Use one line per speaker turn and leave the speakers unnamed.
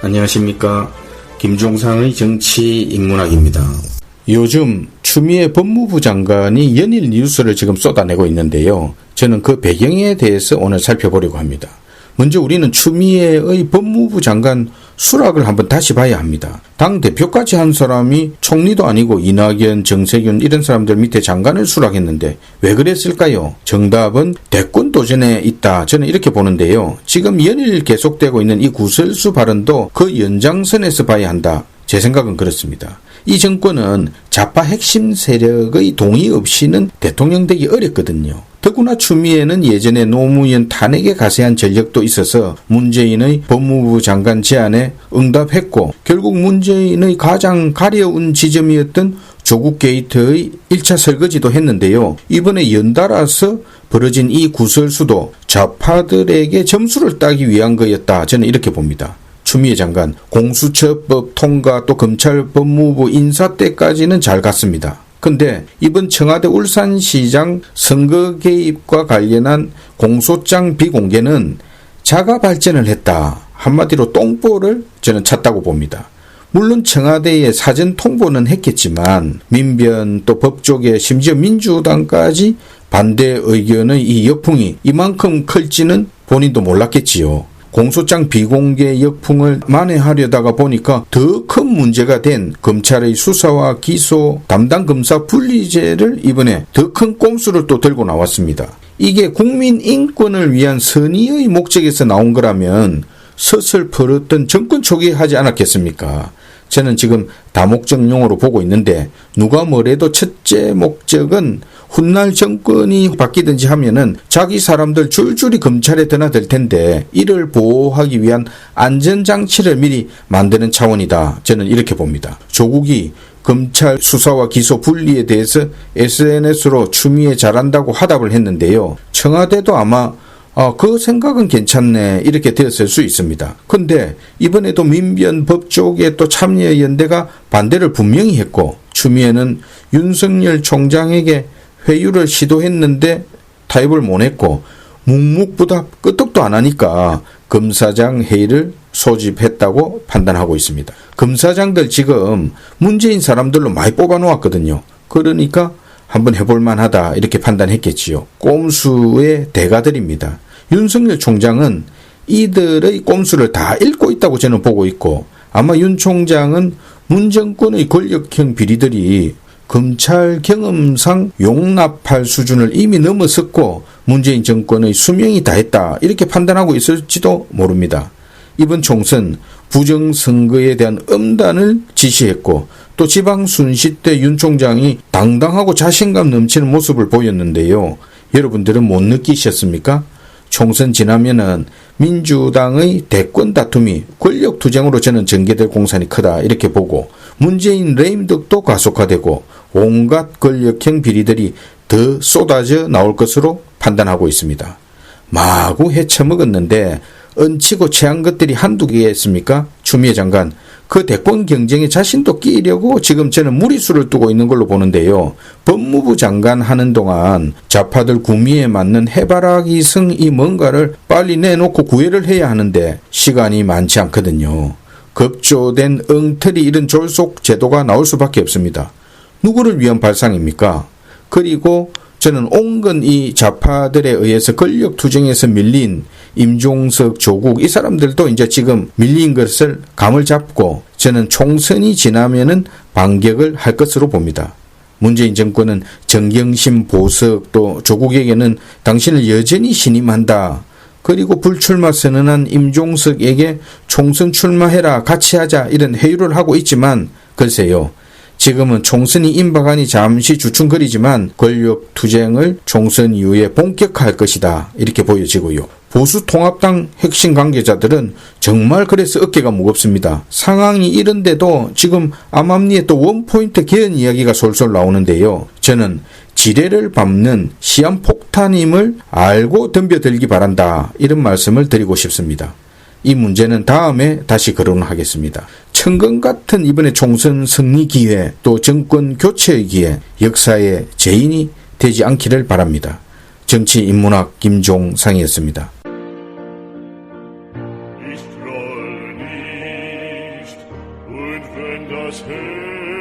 안녕하십니까. 김종상의 정치인문학입니다. 요즘 추미애 법무부 장관이 연일 뉴스를 지금 쏟아내고 있는데요. 저는 그 배경에 대해서 오늘 살펴보려고 합니다. 먼저 우리는 추미애의 법무부 장관 수락을 한번 다시 봐야 합니다. 당대표까지 한 사람이 총리도 아니고 이낙연, 정세균 이런 사람들 밑에 장관을 수락했는데 왜 그랬을까요? 정답은 대권 도전에 있다. 저는 이렇게 보는데요. 지금 연일 계속되고 있는 이 구설수 발언도 그 연장선에서 봐야 한다. 제 생각은 그렇습니다. 이 정권은 좌파 핵심 세력의 동의 없이는 대통령 되기 어렵거든요. 더구나 추미애는 예전에 노무현 탄핵에 가세한 전력도 있어서 문재인의 법무부 장관 제안에 응답했고 결국 문재인의 가장 가려운 지점이었던 조국 게이트의 1차 설거지도 했는데요. 이번에 연달아서 벌어진 이 구설수도 좌파들에게 점수를 따기 위한 거였다. 저는 이렇게 봅니다. 추미애 장관 공수처법 통과 또 검찰 법무부 인사 때까지는 잘 갔습니다. 근데 이번 청와대 울산시장 선거 개입과 관련한 공소장 비공개는 자가 발전을 했다. 한마디로 똥볼을 저는 찼다고 봅니다. 물론 청와대에 사전 통보는 했겠지만 민변 또 법조계 심지어 민주당까지 반대 의견의 이 역풍이 이만큼 클지는 본인도 몰랐겠지요. 공소장 비공개 역풍을 만회하려다가 보니까 더 큰 문제가 된 검찰의 수사와 기소 담당 검사 분리제를 이번에 더 큰 꼼수를 또 들고 나왔습니다. 이게 국민 인권을 위한 선의의 목적에서 나온 거라면 서슬 퍼렀던 정권 초기에 하지 않았겠습니까? 저는 지금 다목적용으로 보고 있는데 누가 뭐래도 첫째 목적은 훗날 정권이 바뀌든지 하면은 자기 사람들 줄줄이 검찰에 드나들 텐데 이를 보호하기 위한 안전장치를 미리 만드는 차원이다. 저는 이렇게 봅니다. 조국이 검찰 수사와 기소 분리에 대해서 SNS로 추미애 잘한다고 화답을 했는데요. 청와대도 아마 그 생각은 괜찮네 이렇게 되었을 수 있습니다. 근데 이번에도 민변 법조계 또 참여연대가 반대를 분명히 했고 추미애는 윤석열 총장에게 회유를 시도했는데 타협을 못했고 묵묵부답 끄떡도 안 하니까 검사장 회의를 소집했다고 판단하고 있습니다. 검사장들 지금 문재인 사람들로 많이 뽑아놓았거든요. 그러니까 한번 해볼 만하다 이렇게 판단했겠지요. 꼼수의 대가들입니다. 윤석열 총장은 이들의 꼼수를 다 읽고 있다고 저는 보고 있고 아마 윤 총장은 문 정권의 권력형 비리들이 검찰 경험상 용납할 수준을 이미 넘어섰고 문재인 정권의 수명이 다했다 이렇게 판단하고 있을지도 모릅니다. 이번 총선 부정선거에 대한 엄단을 지시했고 또 지방 순시 때 윤 총장이 당당하고 자신감 넘치는 모습을 보였는데요. 여러분들은 못 느끼셨습니까? 총선 지나면은 민주당의 대권 다툼이 권력투쟁으로 저는 전개될 공산이 크다 이렇게 보고 문재인 레임덕도 가속화되고 온갖 권력형 비리들이 더 쏟아져 나올 것으로 판단하고 있습니다. 마구 헤쳐먹었는데 얹히고 채한 것들이 한두 개였습니까? 추미애 장관 그 대권 경쟁에 자신도 끼려고 지금 저는 무리수를 두고 있는 걸로 보는데요. 법무부 장관 하는 동안 좌파들 구미에 맞는 해바라기 성이 뭔가를 빨리 내놓고 구애를 해야 하는데 시간이 많지 않거든요. 급조된 엉터리 이런 졸속 제도가 나올 수밖에 없습니다. 누구를 위한 발상입니까? 그리고 저는 온건 이 좌파들에 의해서 권력투쟁에서 밀린 임종석, 조국 이 사람들도 이제 지금 밀린 것을 감을 잡고 저는 총선이 지나면은 반격을 할 것으로 봅니다. 문재인 정권은 정경심, 보석 또 조국에게는 당신을 여전히 신임한다. 그리고 불출마 선언한 임종석에게 총선 출마해라 같이 하자 이런 회유를 하고 있지만 글쎄요. 지금은 총선이 임박하니 잠시 주춤거리지만 권력투쟁을 총선 이후에 본격화할 것이다 이렇게 보여지고요. 보수통합당 핵심 관계자들은 정말 그래서 어깨가 무겁습니다. 상황이 이런데도 지금 암암리에 또 원포인트 개헌 이야기가 솔솔 나오는데요. 저는 지뢰를 밟는 시한폭탄임을 알고 덤벼들기 바란다 이런 말씀을 드리고 싶습니다. 이 문제는 다음에 다시 거론하겠습니다. 천금 같은 이번에 총선 승리 기회 또 정권 교체의 기회 역사의 재인이 되지 않기를 바랍니다. 정치인문학 김종상이었습니다.
Ich troll nicht, und wenn das Herz